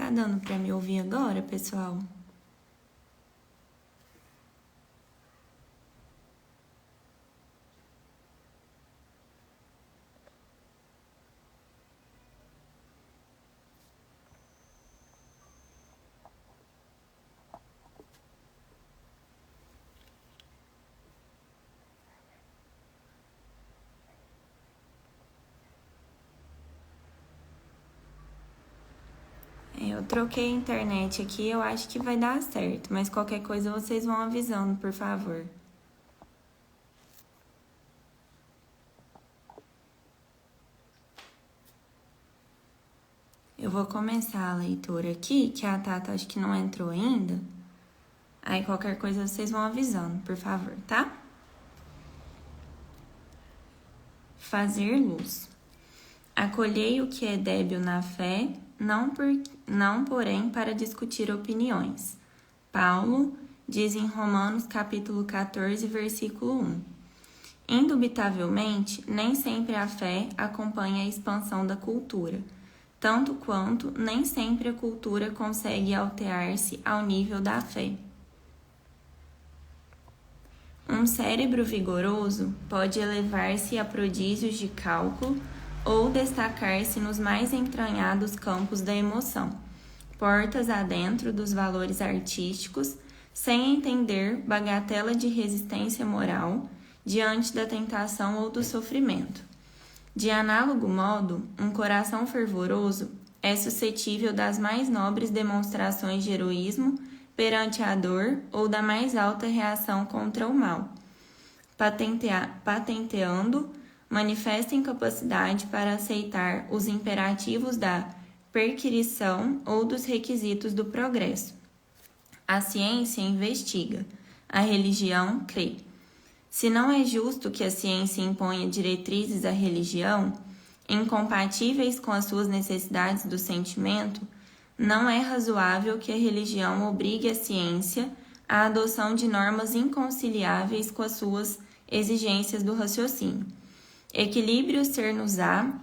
Tá dando para me ouvir agora, pessoal? Eu troquei a internet aqui, eu acho que vai dar certo, mas qualquer coisa vocês vão avisando, por favor. Eu vou começar a leitura aqui, que a Tata acho que não entrou ainda. Aí qualquer coisa vocês vão avisando, por favor, tá? Fazer luz. Acolhei o que é débil na fé, não porém para discutir opiniões. Paulo diz em Romanos capítulo 14, versículo 1. Indubitavelmente, nem sempre a fé acompanha a expansão da cultura, tanto quanto nem sempre a cultura consegue alterar-se ao nível da fé. Um cérebro vigoroso pode elevar-se a prodígios de cálculo ou destacar-se nos mais entranhados campos da emoção, portas adentro dos valores artísticos, sem entender bagatela de resistência moral diante da tentação ou do sofrimento. De análogo modo, um coração fervoroso é suscetível das mais nobres demonstrações de heroísmo perante a dor ou da mais alta reação contra o mal. Patenteando, manifesta incapacidade para aceitar os imperativos da perquisição ou dos requisitos do progresso. A ciência investiga, a religião crê. Se não é justo que a ciência imponha diretrizes à religião, incompatíveis com as suas necessidades do sentimento, não é razoável que a religião obrigue a ciência à adoção de normas inconciliáveis com as suas exigências do raciocínio. Equilíbrio ser-nos-á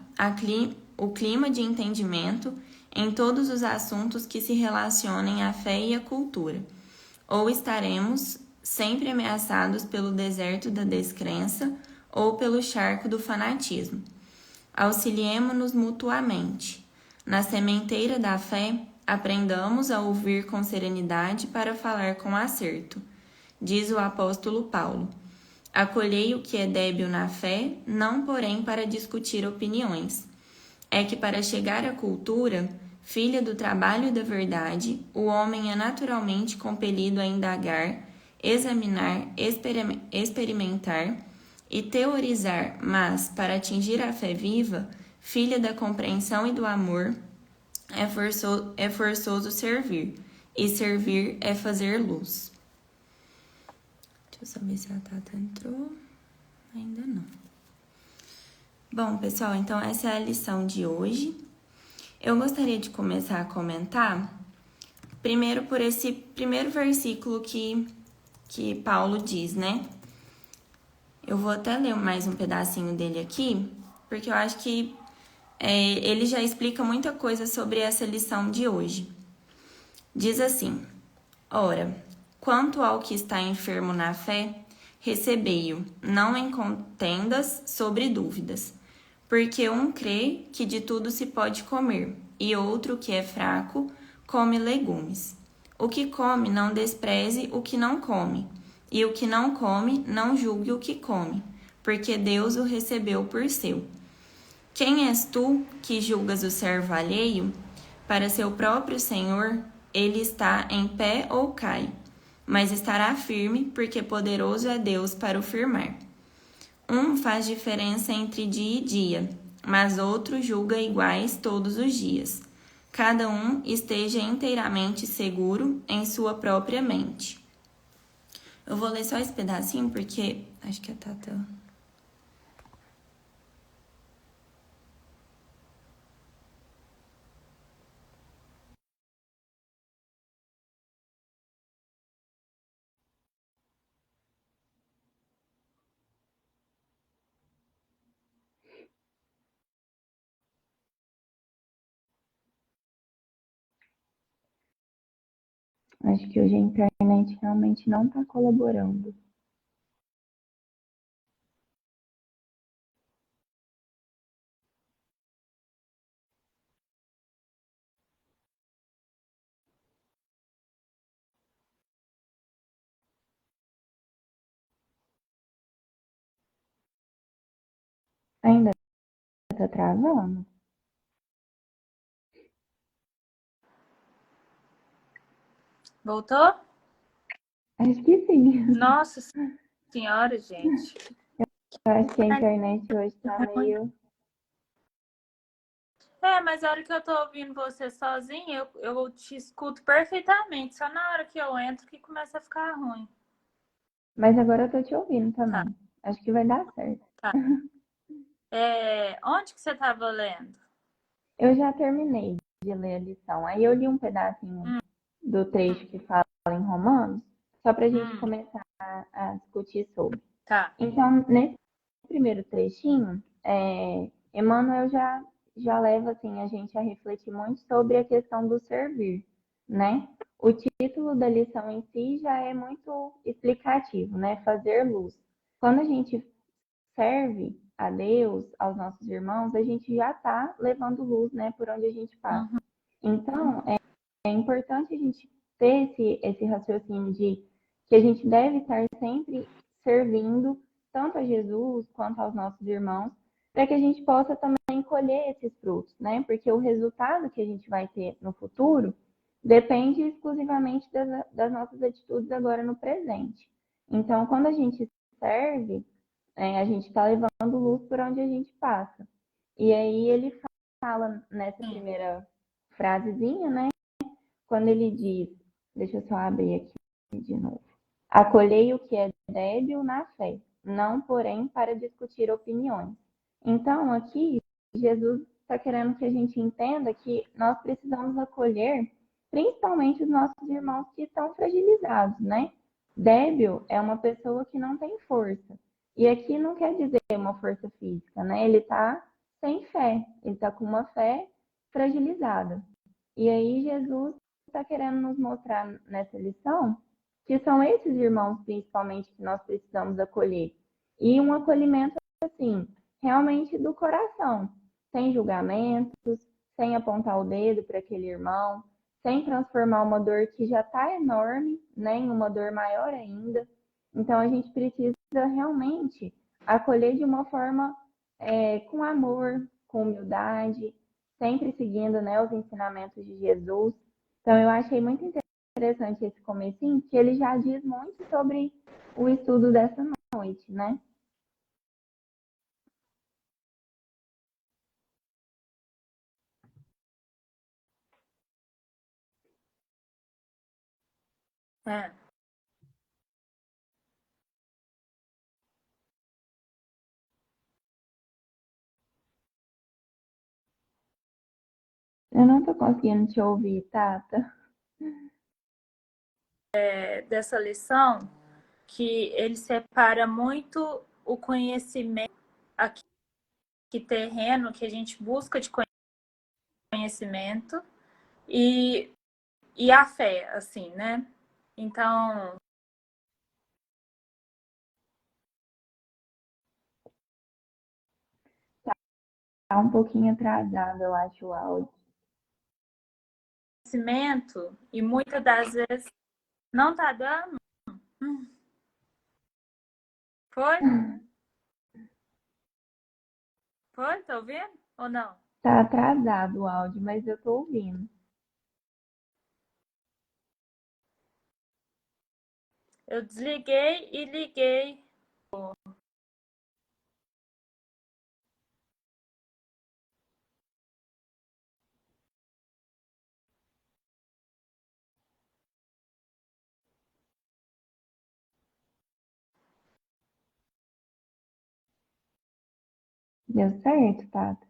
o clima de entendimento em todos os assuntos que se relacionem à fé e à cultura, ou estaremos sempre ameaçados pelo deserto da descrença ou pelo charco do fanatismo. Auxiliemo-nos mutuamente. Na sementeira da fé, aprendamos a ouvir com serenidade para falar com acerto. Diz o apóstolo Paulo. Acolhei o que é débil na fé, não porém para discutir opiniões. É que para chegar à cultura, filha do trabalho e da verdade, o homem é naturalmente compelido a indagar, examinar, experimentar e teorizar, mas, para atingir a fé viva, filha da compreensão e do amor, é forçoso servir, e servir é fazer luz. Deixa eu saber se a Tata entrou. Ainda não. Bom, pessoal, então essa é a lição de hoje. Eu gostaria de começar a comentar, primeiro por esse primeiro versículo que Paulo diz, né? Eu vou até ler mais um pedacinho dele aqui, porque eu acho que ele já explica muita coisa sobre essa lição de hoje. Diz assim: ora, quanto ao que está enfermo na fé, recebei-o, não em contendas sobre dúvidas, porque um crê que de tudo se pode comer, e outro que é fraco come legumes. O que come não despreze o que não come, e o que não come não julgue o que come, porque Deus o recebeu por seu. Quem és tu que julgas o servo alheio? Para seu próprio Senhor, ele está em pé ou cai, mas estará firme, porque poderoso é Deus para o firmar. Um faz diferença entre dia e dia, mas outro julga iguais todos os dias. Cada um esteja inteiramente seguro em sua própria mente. Eu vou ler só esse pedacinho porque acho que a Tata... Acho que hoje a internet realmente não está colaborando. Ainda está travando? Voltou? Acho que sim. Nossa senhora, gente. Eu acho que a internet hoje está Ruim. meio. Mas a hora que eu tô ouvindo você sozinha, eu te escuto perfeitamente. Só na hora que eu entro que começa a ficar ruim. Mas agora eu tô te ouvindo Tá, também. Acho que vai dar certo. tá. Onde que você tava lendo? Eu já terminei de ler a lição. Aí eu li um pedacinho Hum, do trecho que fala em Romanos, só para a gente hum, começar a discutir sobre. tá. Então, nesse primeiro trechinho, Emmanuel já leva assim, a gente a refletir muito sobre a questão do servir, né? O título da lição em si já é muito explicativo, né? Fazer luz. Quando a gente serve a Deus, aos nossos irmãos, a gente já está levando luz, né, por onde a gente passa. Uhum, Então, é importante a gente ter esse raciocínio de que a gente deve estar sempre servindo tanto a Jesus quanto aos nossos irmãos, para que a gente possa também colher esses frutos, né? Porque o resultado que a gente vai ter no futuro depende exclusivamente das nossas atitudes agora no presente. Então, quando a gente serve, a gente está levando luz por onde a gente passa. E aí ele fala nessa sim. primeira frasezinha, né? Quando ele diz, deixa eu só abrir aqui de novo. Acolhei o que é débil na fé, não, porém, para discutir opiniões. Então, aqui, Jesus está querendo que a gente entenda que nós precisamos acolher principalmente os nossos irmãos que estão fragilizados, né? Débil é uma pessoa que não tem força. E aqui não quer dizer uma força física, né? Ele está sem fé, ele está com uma fé fragilizada. E aí Jesus está querendo nos mostrar nessa lição que são esses irmãos, principalmente, que nós precisamos acolher. E um acolhimento, assim, realmente do coração, sem julgamentos, sem apontar o dedo para aquele irmão, sem transformar uma dor que já está enorme, né, em uma dor maior ainda. Então, a gente precisa realmente acolher de uma forma com amor, com humildade, sempre seguindo, né, os ensinamentos de Jesus. Então, eu achei muito interessante esse comecinho, que ele já diz muito sobre o estudo dessa noite, né? É. Eu não tô conseguindo te ouvir, Tata. Dessa lição, que ele separa muito o conhecimento aqui terreno, que a gente busca de conhecimento, e, e a fé, assim, né? Então, Tá um pouquinho atrasado, eu acho, o áudio. conhecimento, e muitas das vezes não tá dando. Foi? Foi? Tá ouvindo? Ou não? Tá atrasado o áudio, mas eu tô ouvindo. Eu desliguei e liguei. Deu certo, Tata?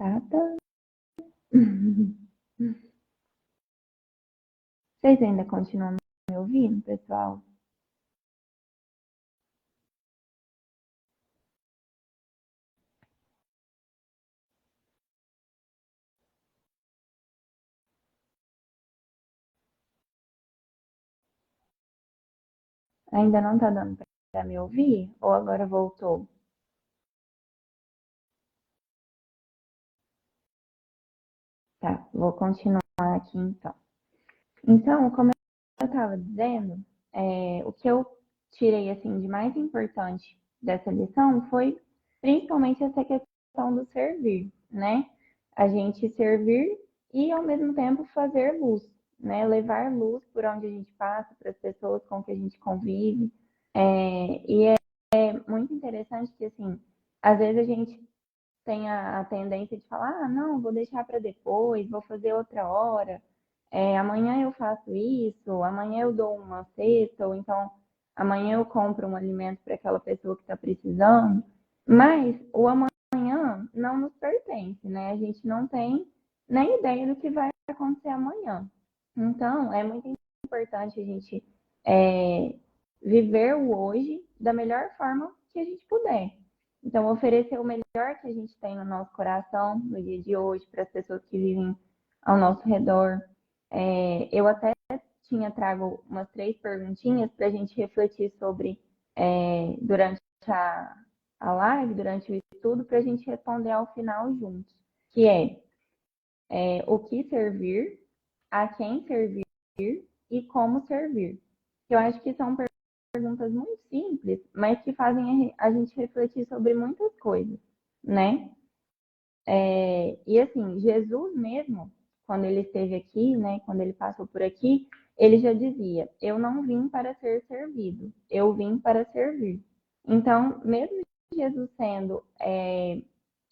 Batata. Vocês ainda continuam me ouvindo, pessoal? Ainda não tá dando para me ouvir? Ou agora voltou? Tá, vou continuar aqui então. Então, como eu estava dizendo, o que eu tirei assim de mais importante dessa lição foi principalmente essa questão do servir, né? A gente servir e ao mesmo tempo fazer luz, né? Levar luz por onde a gente passa, para as pessoas com que a gente convive. E é muito interessante que assim, às vezes a gente tem a tendência de falar, ah, não, vou deixar para depois, vou fazer outra hora, amanhã eu faço isso, amanhã eu dou uma cesta, ou então amanhã eu compro um alimento para aquela pessoa que está precisando. Mas o amanhã não nos pertence, né? A gente não tem nem ideia do que vai acontecer amanhã. Então, é muito importante a gente é, viver o hoje da melhor forma que a gente puder. Então, oferecer o melhor que a gente tem no nosso coração no dia de hoje para as pessoas que vivem ao nosso redor. Eu até tinha trago umas 3 perguntinhas para a gente refletir sobre durante a live, durante o estudo, para a gente responder ao final juntos, que o que servir, a quem servir e como servir. Eu acho que são perguntas muito simples, mas que fazem a gente refletir sobre muitas coisas, né? E assim, Jesus mesmo, quando ele esteve aqui, né, quando ele passou por aqui, ele já dizia: eu não vim para ser servido, eu vim para servir. Então, mesmo Jesus sendo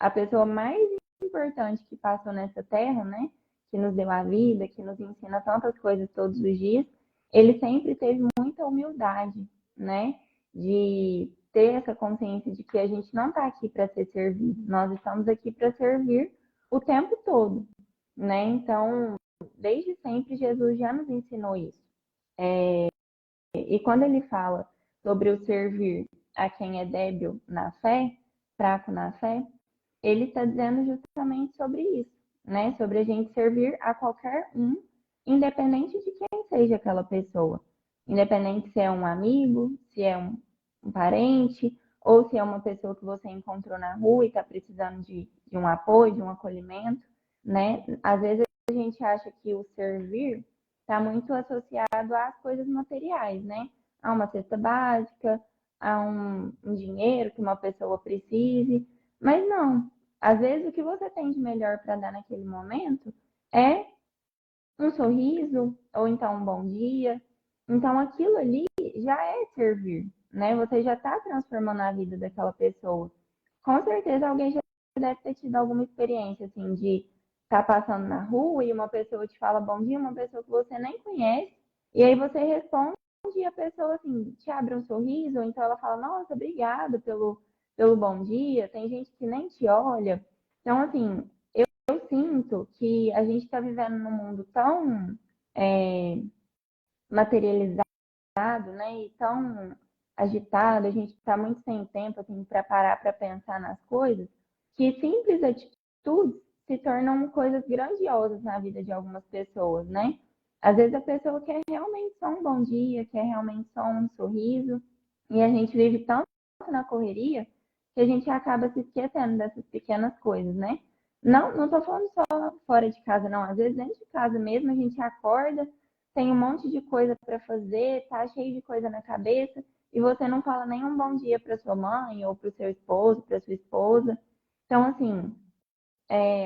a pessoa mais importante que passou nessa terra, né, que nos deu a vida, que nos ensina tantas coisas todos os dias, ele sempre teve muita humildade, né, de ter essa consciência de que a gente não está aqui para ser servido, nós estamos aqui para servir o tempo todo, né? Então, desde sempre, Jesus já nos ensinou isso. E quando ele fala sobre o servir a quem é débil na fé, fraco na fé, ele está dizendo justamente sobre isso, né? Sobre a gente servir a qualquer um, independente de quem seja aquela pessoa. Independente se é um amigo, se é um parente, ou se é uma pessoa que você encontrou na rua e está precisando de um apoio, de um acolhimento, né? Às vezes a gente acha que o servir está muito associado às coisas materiais, né? A uma cesta básica, a um dinheiro que uma pessoa precise, mas não. Às vezes o que você tem de melhor para dar naquele momento é um sorriso ou então um bom dia. Então aquilo ali já é servir, né? Você já está transformando a vida daquela pessoa. Com certeza alguém já deve ter tido alguma experiência assim de estar passando na rua e uma pessoa te fala bom dia, uma pessoa que você nem conhece, e aí você responde e a pessoa assim te abre um sorriso, ou então ela fala, nossa, obrigada pelo bom dia. Tem gente que nem te olha. Então, assim, eu sinto que a gente está vivendo num mundo tão materializado, né, e tão agitado, a gente está muito sem tempo assim, para parar para pensar nas coisas, que simples atitudes se tornam coisas grandiosas na vida de algumas pessoas, né? Às vezes a pessoa quer realmente só um bom dia, quer realmente só um sorriso, e a gente vive tanto na correria que a gente acaba se esquecendo dessas pequenas coisas, né? Não tô falando só fora de casa, não. Às vezes dentro de casa mesmo a gente acorda, tem um monte de coisa para fazer, tá cheio de coisa na cabeça, e você não fala nenhum bom dia para sua mãe ou para o seu esposo, para sua esposa. Então, assim,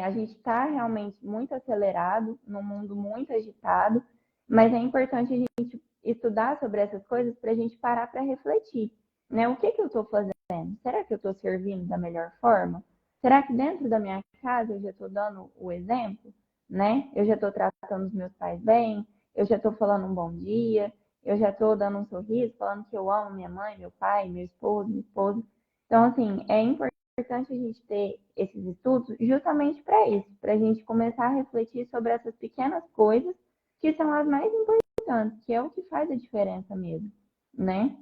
a gente está realmente muito acelerado, num mundo muito agitado, mas é importante a gente estudar sobre essas coisas para a gente parar para refletir, né? O que que eu estou fazendo? Será que eu estou servindo da melhor forma? Será que dentro da minha casa eu já estou dando o exemplo, né? Eu já estou tratando os meus pais bem, eu já estou falando um bom dia, eu já estou dando um sorriso, falando que eu amo minha mãe, meu pai, meu esposo, minha esposa. Então, assim, é importante importante a gente ter esses estudos justamente para isso, para a gente começar a refletir sobre essas pequenas coisas que são as mais importantes, que é o que faz a diferença mesmo, né?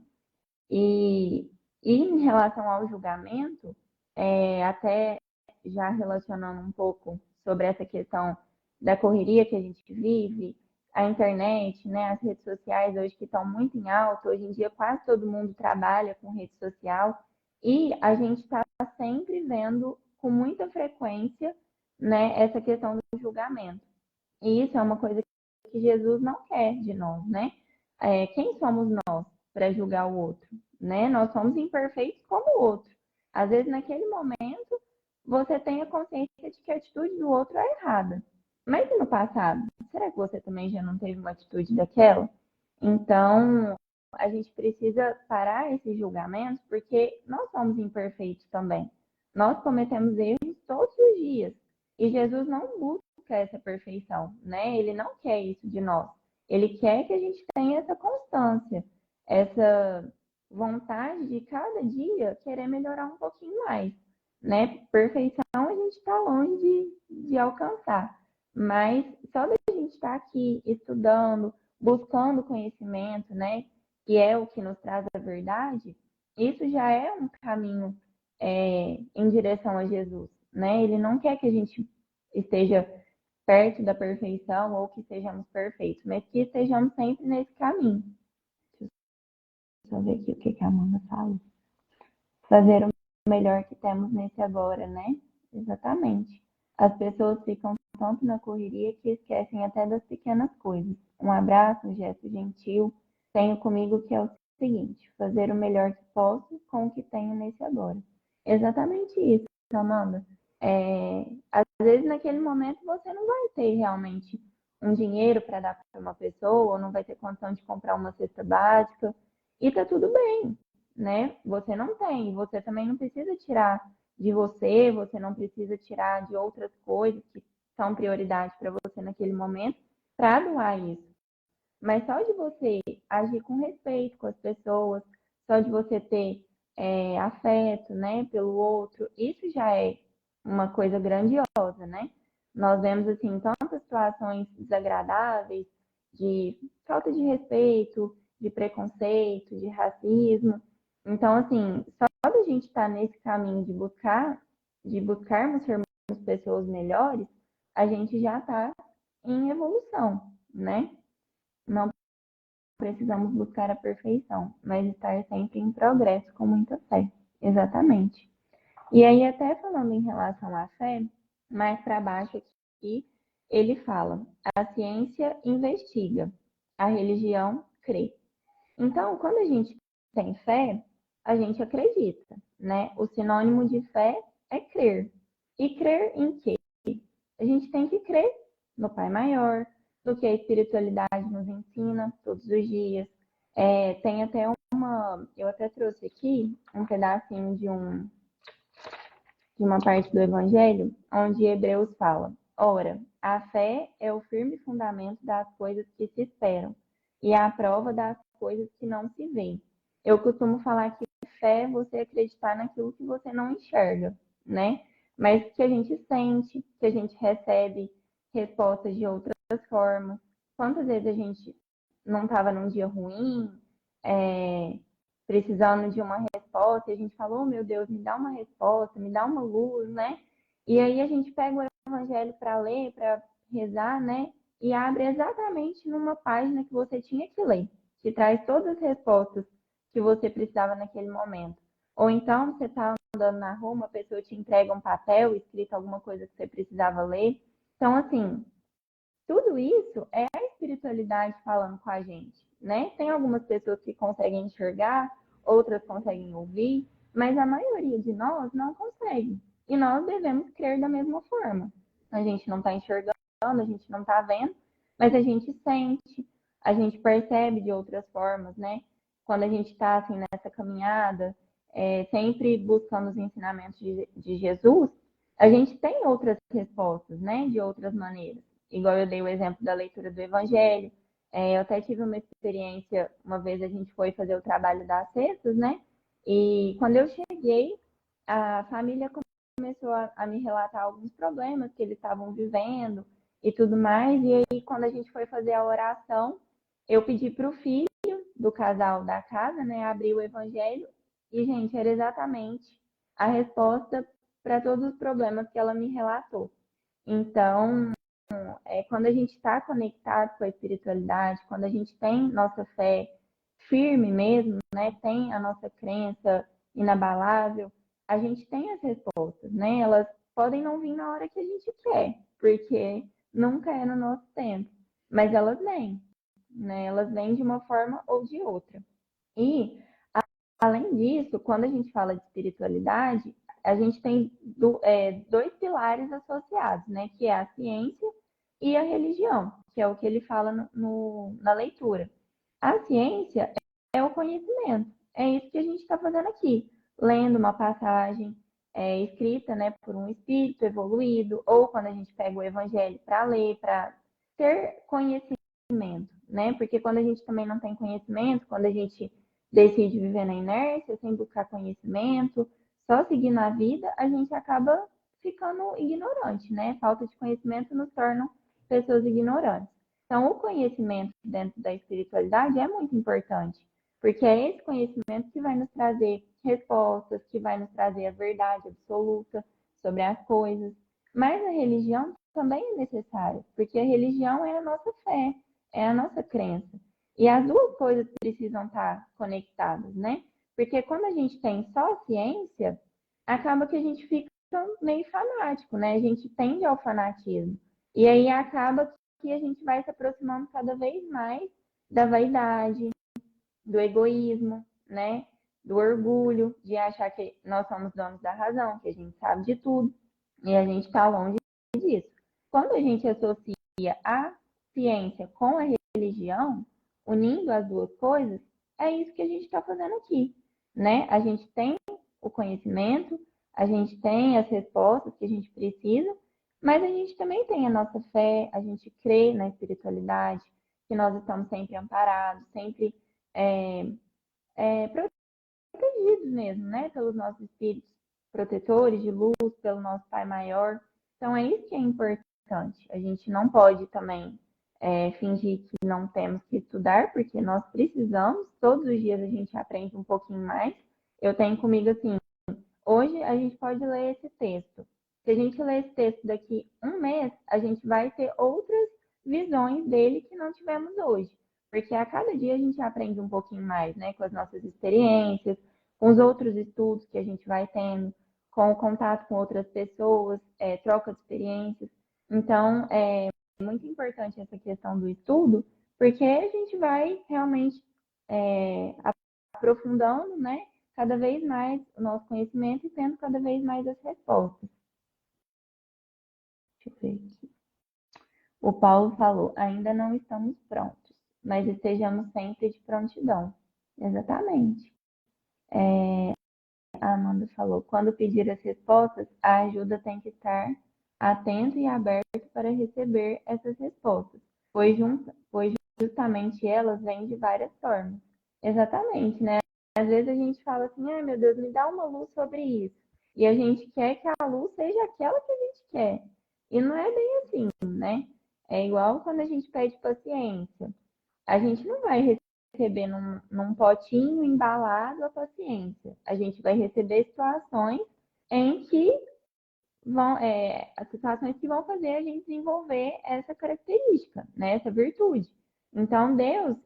E em relação ao julgamento, até já relacionando um pouco sobre essa questão da correria que a gente vive, a internet, né, as redes sociais hoje que estão muito em alta, hoje em dia quase todo mundo trabalha com rede social e a gente está sempre vendo com muita frequência, né, essa questão do julgamento. E isso é uma coisa que Jesus não quer de nós, né? Quem somos nós para julgar o outro, né? Nós somos imperfeitos como o outro. Às vezes, naquele momento, você tem a consciência de que a atitude do outro é errada. Mas e no passado? Será que você também já não teve uma atitude daquela? Então, a gente precisa parar esses julgamentos porque nós somos imperfeitos também. Nós cometemos erros todos os dias. E Jesus não busca essa perfeição, né? Ele não quer isso de nós. Ele quer que a gente tenha essa constância, essa vontade de cada dia querer melhorar um pouquinho mais, né? Perfeição a gente está longe de alcançar, mas só da gente estar aqui estudando, buscando conhecimento, né? Que é o que nos traz a verdade, isso já é um caminho em direção a Jesus, né? Ele não quer que a gente esteja perto da perfeição ou que sejamos perfeitos, mas que estejamos sempre nesse caminho. Deixa eu ver aqui o que a Amanda fala. Fazer o melhor que temos nesse agora, né? Exatamente. As pessoas ficam tanto na correria que esquecem até das pequenas coisas. Um abraço, um gesto gentil. Tenho comigo que é o seguinte: fazer o melhor que posso com o que tenho nesse agora. Exatamente isso, Amanda. Às vezes, naquele momento, você não vai ter realmente um dinheiro para dar para uma pessoa, ou não vai ter condição de comprar uma cesta básica, e tá tudo bem, né? Você não tem, você também não precisa tirar de você, você não precisa tirar de outras coisas que são prioridade para você naquele momento para doar isso. Mas só de você agir com respeito com as pessoas, só de você ter afeto, né, pelo outro, isso já é uma coisa grandiosa, né? Nós vemos, assim, tantas situações desagradáveis de falta de respeito, de preconceito, de racismo. Então, assim, só da gente estar nesse caminho de buscarmos sermos pessoas melhores, a gente já está em evolução, né? Não precisamos buscar a perfeição, mas estar sempre em progresso com muita fé. Exatamente. E aí, até falando em relação à fé, mais para baixo aqui, ele fala: a ciência investiga, a religião crê. Então, quando a gente tem fé, a gente acredita, né? O sinônimo de fé é crer. E crer em quê? A gente tem que crer no Pai Maior, no que a espiritualidade nos ensina todos os dias. Tem até eu até trouxe aqui um pedacinho de uma parte do Evangelho, onde Hebreus fala: ora, a fé é o firme fundamento das coisas que se esperam e a prova das coisas que não se veem. Eu costumo falar que fé é você acreditar naquilo que você não enxerga, né? Mas que a gente sente, que a gente recebe respostas de outras formas. Quantas vezes a gente não estava num dia ruim, precisando de uma resposta, e a gente falou: oh, meu Deus, me dá uma resposta, me dá uma luz, né? E aí a gente pega o Evangelho para ler, para rezar, né? E abre exatamente numa página que você tinha que ler, que traz todas as respostas que você precisava naquele momento. Ou então você está andando na rua, uma pessoa te entrega um papel escrito alguma coisa que você precisava ler. Então, assim, tudo isso é a espiritualidade falando com a gente, né? Tem algumas pessoas que conseguem enxergar, outras conseguem ouvir, mas a maioria de nós não consegue. E nós devemos crer da mesma forma. A gente não está enxergando, a gente não está vendo, mas a gente sente, a gente percebe de outras formas, né? Quando a gente está assim nessa caminhada, sempre buscando os ensinamentos de Jesus, a gente tem outras respostas, né? De outras maneiras. Igual eu dei o exemplo da leitura do Evangelho. Eu até tive uma experiência, uma vez a gente foi fazer o trabalho das cestas, né? E quando eu cheguei, a família começou a me relatar alguns problemas que eles estavam vivendo e tudo mais. E aí, quando a gente foi fazer a oração, eu pedi para o filho do casal da casa, né, abrir o evangelho. E, gente, era exatamente a resposta para todos os problemas que ela me relatou. Então, quando a gente está conectado com a espiritualidade, quando a gente tem nossa fé firme mesmo, né, tem a nossa crença inabalável, a gente tem as respostas, né? Elas podem não vir na hora que a gente quer, porque nunca é no nosso tempo, mas elas vêm, né? Elas vêm de uma forma ou de outra. E, além disso, quando a gente fala de espiritualidade, a gente tem dois pilares associados, né? Que é a ciência e a religião, que é o que ele fala na leitura. A ciência é o conhecimento. É isso que a gente está fazendo aqui, lendo uma passagem escrita, né, por um espírito evoluído, ou quando a gente pega o evangelho para ler, para ter conhecimento, né? Porque quando a gente também não tem conhecimento, quando a gente decide viver na inércia, sem buscar conhecimento, só seguindo a vida, a gente acaba ficando ignorante, né? Falta de conhecimento nos torna pessoas ignorantes. Então, o conhecimento dentro da espiritualidade é muito importante, porque é esse conhecimento que vai nos trazer respostas, que vai nos trazer a verdade absoluta sobre as coisas. Mas a religião também é necessária, porque a religião é a nossa fé, é a nossa crença. E as duas coisas precisam estar conectadas, né? Porque quando a gente tem só a ciência, acaba que a gente fica meio fanático, né? A gente tende ao fanatismo. E aí acaba que a gente vai se aproximando cada vez mais da vaidade, do egoísmo, né? Do orgulho, de achar que nós somos donos da razão, que a gente sabe de tudo. E a gente está longe disso. Quando a gente associa a ciência com a religião, unindo as duas coisas, é isso que a gente está fazendo aqui, né? A gente tem o conhecimento, a gente tem as respostas que a gente precisa, mas a gente também tem a nossa fé, a gente crê na espiritualidade, que nós estamos sempre amparados, sempre é, protegidos mesmo, né? Pelos nossos espíritos protetores de luz, pelo nosso Pai Maior. Então, é isso que é importante. A gente não pode também fingir que não temos que estudar, porque nós precisamos. Todos os dias a gente aprende um pouquinho mais. Eu tenho comigo assim, hoje a gente pode ler esse texto. Se a gente ler esse texto daqui um mês, a gente vai ter outras visões dele que não tivemos hoje. Porque a cada dia a gente aprende um pouquinho mais, né? Com as nossas experiências, com os outros estudos que a gente vai tendo, com o contato com outras pessoas, troca de experiências. Então, é muito importante essa questão do estudo, porque a gente vai realmente aprofundando, né? Cada vez mais o nosso conhecimento e tendo cada vez mais as respostas. Deixa eu ver aqui. O Paulo falou: ainda não estamos prontos, mas estejamos sempre de prontidão. Exatamente. A Amanda falou: quando pedir as respostas, a ajuda tem que estar atento e aberto para receber essas respostas, pois justamente elas vêm de várias formas. Exatamente, né? Às vezes a gente fala assim: ai meu Deus, me dá uma luz sobre isso. E a gente quer que a luz seja aquela que a gente quer. E não é bem assim, né? É igual quando a gente pede paciência. A gente não vai receber num potinho embalado a paciência. A gente vai receber situações em que as situações que vão fazer a gente desenvolver essa característica, né? Essa virtude. Então, Deus,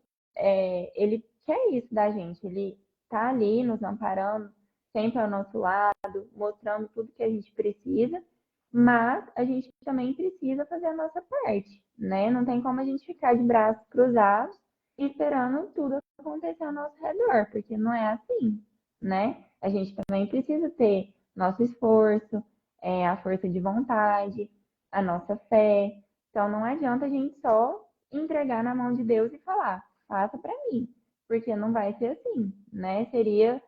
ele quer isso da gente. Ele está ali nos amparando, sempre ao nosso lado, mostrando tudo que a gente precisa, mas a gente também precisa fazer a nossa parte, né? Não tem como a gente ficar de braços cruzados esperando tudo acontecer ao nosso redor, porque não é assim, né? A gente também precisa ter nosso esforço, a força de vontade, a nossa fé. Então não adianta a gente só entregar na mão de Deus e falar, faça para mim, porque não vai ser assim, né? Seria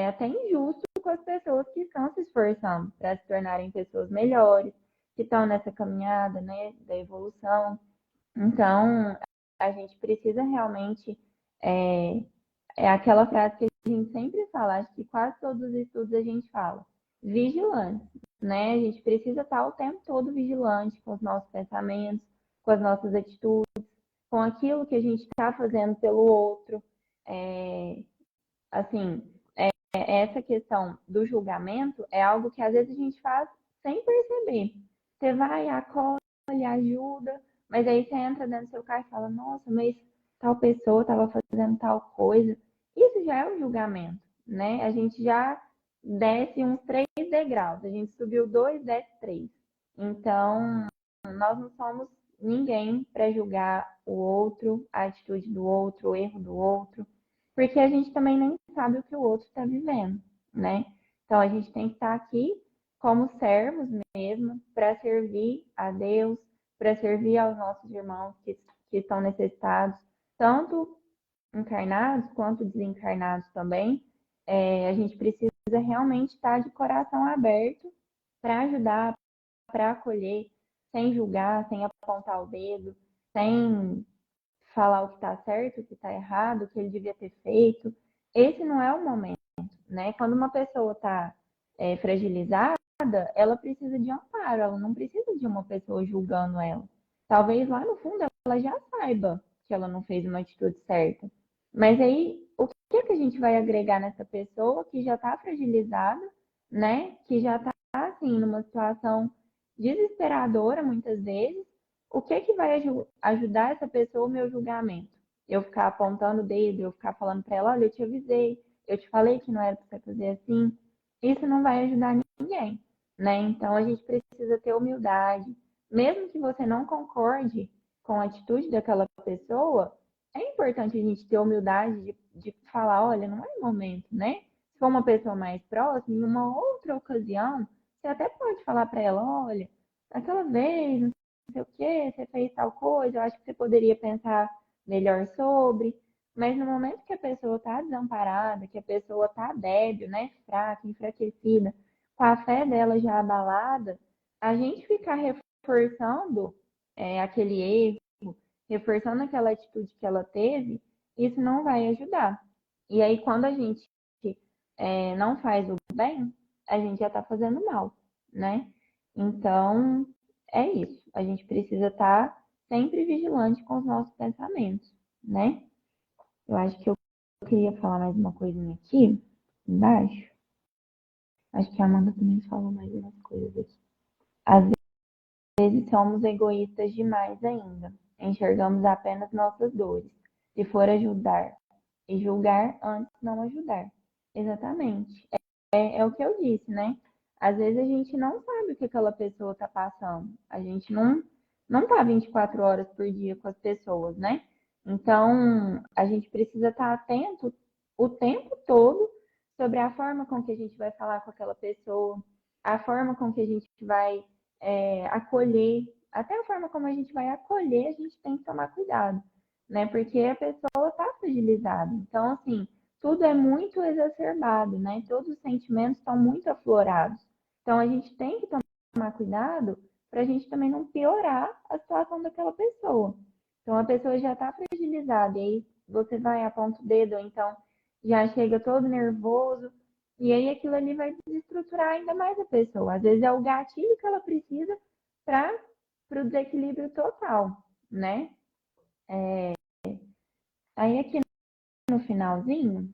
até injusto com as pessoas que estão se esforçando para se tornarem pessoas melhores, que estão nessa caminhada, né, da evolução. Então, a gente precisa realmente. É aquela frase que a gente sempre fala, acho que quase todos os estudos a gente fala. vigilantes, né? A gente precisa estar o tempo todo vigilante com os nossos pensamentos, com as nossas atitudes, com aquilo que a gente está fazendo pelo outro. Assim, essa questão do julgamento é algo que às vezes a gente faz sem perceber. Você vai, acolhe, ajuda, mas aí você entra dentro do seu carro e fala, nossa, mas tal pessoa estava fazendo tal coisa. Isso já é um julgamento, né? A gente já desce uns 3 degraus. A gente subiu 2, desce 3. Então, nós não somos ninguém para julgar o outro, a atitude do outro, o erro do outro, porque a gente também nem sabe o que o outro está vivendo, né? Então a gente tem que estar aqui como servos mesmo, para servir a Deus, para servir aos nossos irmãos que estão necessitados, tanto encarnados quanto desencarnados também. A gente precisa realmente estar de coração aberto para ajudar, para acolher, sem julgar, sem apontar o dedo, sem falar o que está certo, o que está errado, o que ele devia ter feito. Esse não é o momento, né? Quando uma pessoa está fragilizada, ela precisa de amparo, ela não precisa de uma pessoa julgando ela. Talvez lá no fundo ela já saiba que ela não fez uma atitude certa. Mas aí, o que é que a gente vai agregar nessa pessoa que já está fragilizada, né? Que já está, assim, numa situação desesperadora, muitas vezes. O que é que vai ajudar essa pessoa o meu julgamento? Eu ficar apontando o dedo, eu ficar falando para ela, olha, eu te avisei, eu te falei que não era para você fazer assim. Isso não vai ajudar ninguém, né? Então a gente precisa ter humildade. Mesmo que você não concorde com a atitude daquela pessoa, é importante a gente ter humildade de falar, olha, não é momento, né? Se for uma pessoa mais próxima, em uma outra ocasião, você até pode falar para ela, olha, aquela vez, não sei o quê, você fez tal coisa, eu acho que você poderia pensar melhor sobre. Mas no momento que a pessoa está desamparada, que a pessoa está débil, né, fraca, enfraquecida, com a fé dela já abalada, a gente ficar reforçando aquele erro, reforçando aquela atitude que ela teve, isso não vai ajudar. E aí, quando a gente não faz o bem, a gente já está fazendo mal, né? Então, é isso. A gente precisa estar sempre vigilante com os nossos pensamentos, né? Eu acho que eu queria falar mais uma coisinha aqui, embaixo. Acho que a Amanda também falou mais umas coisas aqui. Às vezes somos egoístas demais ainda. Enxergamos apenas nossas dores. Se for ajudar e julgar antes não ajudar. Exatamente. É o que eu disse, né? Às vezes a gente não sabe o que aquela pessoa está passando. A gente não tá 24 horas por dia com as pessoas, né? Então, a gente precisa estar atento o tempo todo sobre a forma com que a gente vai falar com aquela pessoa, a forma com que a gente vai acolher, até a forma como a gente vai acolher, a gente tem que tomar cuidado, né? Porque a pessoa está fragilizada. Então, assim, tudo é muito exacerbado, né? Todos os sentimentos estão muito aflorados. Então, a gente tem que tomar cuidado para a gente também não piorar a situação daquela pessoa. Então, a pessoa já está fragilizada, e aí você vai, aponta o dedo, ou então já chega todo nervoso, e aí aquilo ali vai desestruturar ainda mais a pessoa. Às vezes é o gatilho que ela precisa para o desequilíbrio total, né? Aí aqui no finalzinho,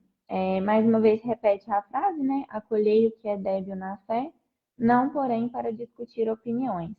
mais uma vez repete a frase, né? Acolhei o que é débil na fé, não, porém, para discutir opiniões.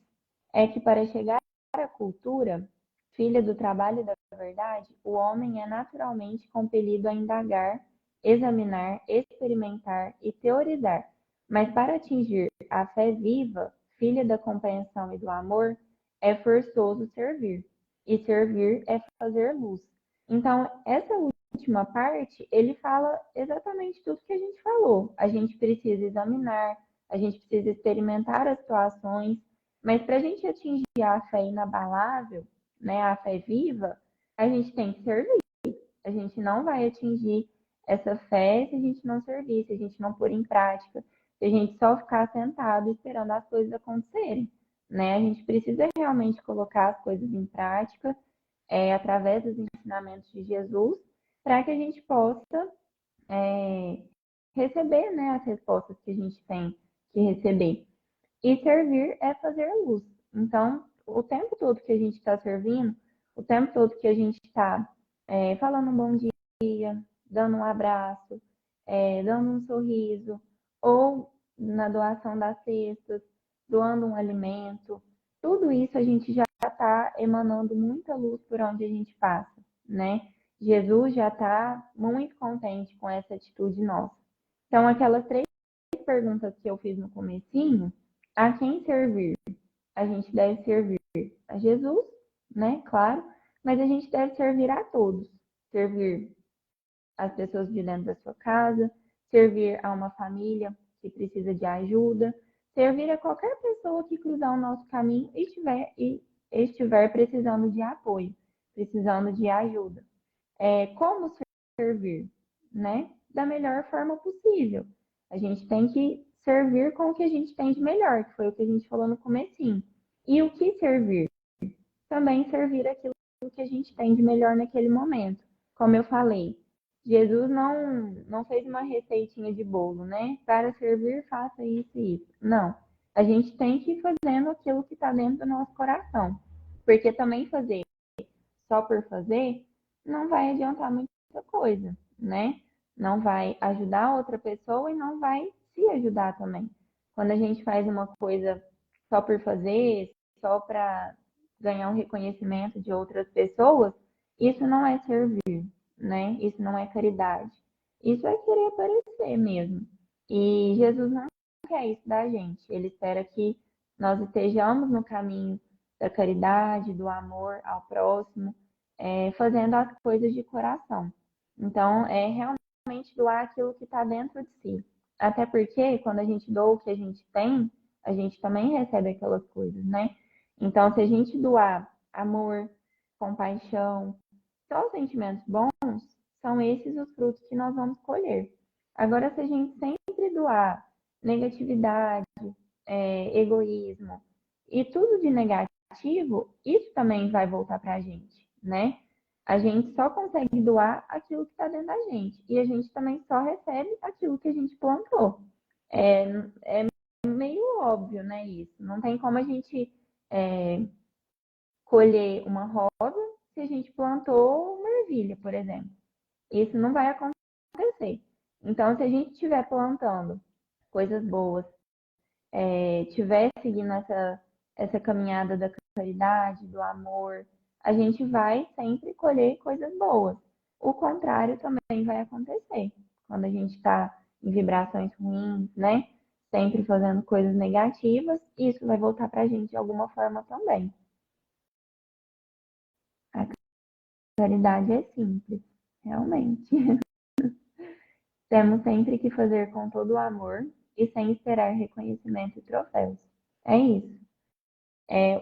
É que para chegar à cultura, filha do trabalho e da verdade, o homem é naturalmente compelido a indagar, examinar, experimentar e teorizar. Mas para atingir a fé viva, filha da compreensão e do amor, é forçoso servir. E servir é fazer luz. Então, essa última parte, ele fala exatamente tudo que a gente falou. A gente precisa examinar, a gente precisa experimentar as situações, mas para a gente atingir a fé inabalável, né, a fé viva, a gente tem que servir. A gente não vai atingir essa fé se a gente não servir, se a gente não pôr em prática, se a gente só ficar sentado esperando as coisas acontecerem, né? A gente precisa realmente colocar as coisas em prática, através dos ensinamentos de Jesus, para que a gente possa receber, né, as respostas que a gente tem que receber. E servir é fazer luz. Então, o tempo todo que a gente está servindo, o tempo todo que a gente está falando um bom dia, dando um abraço, dando um sorriso, ou na doação das cestas, doando um alimento, tudo isso a gente já está emanando muita luz por onde a gente passa, né? Jesus já está muito contente com essa atitude nossa. Então, aquelas 3 perguntas que eu fiz no comecinho, a quem servir? A gente deve servir a Jesus, né? Claro, mas a gente deve servir a todos. Servir as pessoas de dentro da sua casa, servir a uma família que precisa de ajuda, servir a qualquer pessoa que cruzar o nosso caminho e estiver precisando de apoio, precisando de ajuda. Como servir, né? Da melhor forma possível. A gente tem que servir com o que a gente tem de melhor, que foi o que a gente falou no comecinho. E o que servir? Também servir aquilo que a gente tem de melhor naquele momento. Como eu falei, Jesus não fez uma receitinha de bolo, né? Para servir, faça isso e isso. Não. A gente tem que ir fazendo aquilo que está dentro do nosso coração. Porque também fazer só por fazer não vai adiantar muita coisa, né? Não vai ajudar outra pessoa e não vai se ajudar também. Quando a gente faz uma coisa só por fazer, só para ganhar um reconhecimento de outras pessoas, isso não é servir, né? Isso não é caridade. Isso é querer aparecer mesmo. E Jesus não quer isso da gente. Ele espera que nós estejamos no caminho da caridade, do amor ao próximo, fazendo as coisas de coração. Então, é realmente doar aquilo que está dentro de si. Até porque, quando a gente doa o que a gente tem, a gente também recebe aquelas coisas, né? Então, se a gente doar amor, compaixão, só os sentimentos bons, são esses os frutos que nós vamos colher. Agora, se a gente sempre doar negatividade, egoísmo e tudo de negativo, isso também vai voltar para a gente, né? A gente só consegue doar aquilo que está dentro da gente. E a gente também só recebe aquilo que a gente plantou. É meio óbvio, né, isso. Não tem como a gente colher uma rosa se a gente plantou uma ervilha, por exemplo. Isso não vai acontecer. Então, se a gente estiver plantando coisas boas, estiver seguindo essa caminhada da caridade, do amor, a gente vai sempre colher coisas boas. O contrário também vai acontecer. Quando a gente está em vibrações ruins, né? Sempre fazendo coisas negativas, isso vai voltar para a gente de alguma forma também. A caridade é simples, realmente. Temos sempre que fazer com todo o amor e sem esperar reconhecimento e troféus. É isso.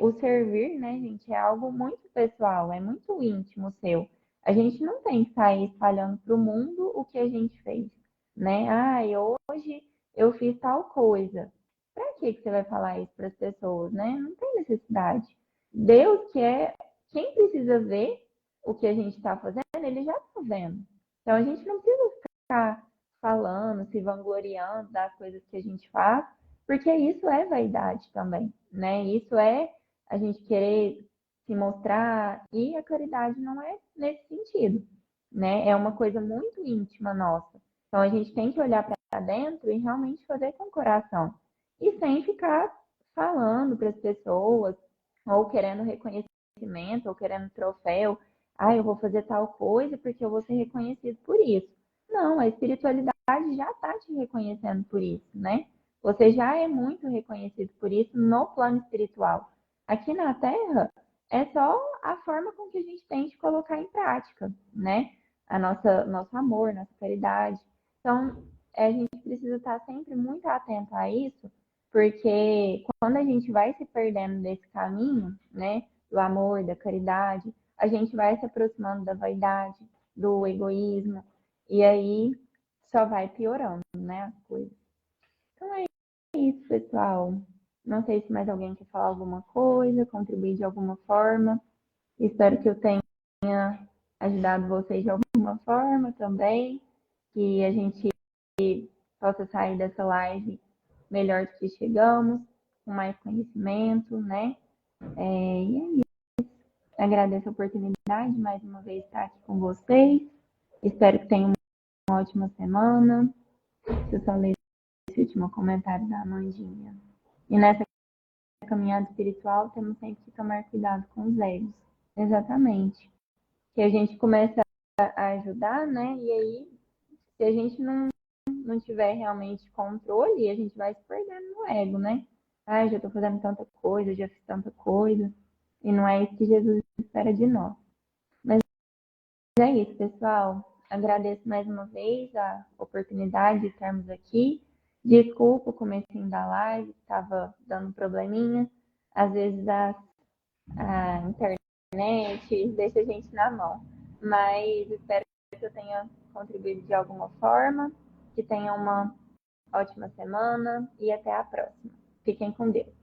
O servir, né, gente, é algo muito pessoal, é muito íntimo seu. A gente não tem que sair espalhando para o mundo o que a gente fez, né? Hoje eu fiz tal coisa. Para que você vai falar isso para as pessoas, né? Não tem necessidade. Deus quer, quem precisa ver o que a gente está fazendo, ele já está vendo. Então a gente não precisa ficar falando, se vangloriando das coisas que a gente faz, porque isso é vaidade também, né? Isso é a gente querer se mostrar, e a caridade não é nesse sentido, né? É uma coisa muito íntima nossa. Então a gente tem que olhar para dentro e realmente fazer com o coração. E sem ficar falando para as pessoas, ou querendo reconhecimento, ou querendo troféu. Eu vou fazer tal coisa porque eu vou ser reconhecido por isso. Não, a espiritualidade já está te reconhecendo por isso, né? Você já é muito reconhecido por isso no plano espiritual. Aqui na Terra, é só a forma com que a gente tem de colocar em prática, né? Nosso amor, nossa caridade. Então, a gente precisa estar sempre muito atento a isso, porque quando a gente vai se perdendo desse caminho, né? Do amor, da caridade, a gente vai se aproximando da vaidade, do egoísmo, e aí só vai piorando, né, as coisas. Então é isso, pessoal. Não sei se mais alguém quer falar alguma coisa, contribuir de alguma forma. Espero que eu tenha ajudado vocês de alguma forma também, que a gente possa sair dessa live melhor do que chegamos, com mais conhecimento, né? E é isso. Agradeço a oportunidade de mais uma vez estar aqui com vocês. Espero que tenham uma ótima semana. Se eu só ler esse último comentário da Amandinha. E nessa caminhada espiritual, temos sempre que tomar cuidado com os egos. Exatamente. Que a gente começa a ajudar, né? E aí, se a gente não tiver realmente controle, a gente vai se perdendo no ego, né? Ah, já estou fazendo tanta coisa, já fiz tanta coisa. E não é isso que Jesus espera de nós. Mas é isso, pessoal. Agradeço mais uma vez a oportunidade de estarmos aqui. Desculpa o comecinho da live, estava dando um probleminha. Às vezes a internet deixa a gente na mão. Mas espero que eu tenha contribuído de alguma forma. Que tenha uma ótima semana e até a próxima. Fiquem com Deus.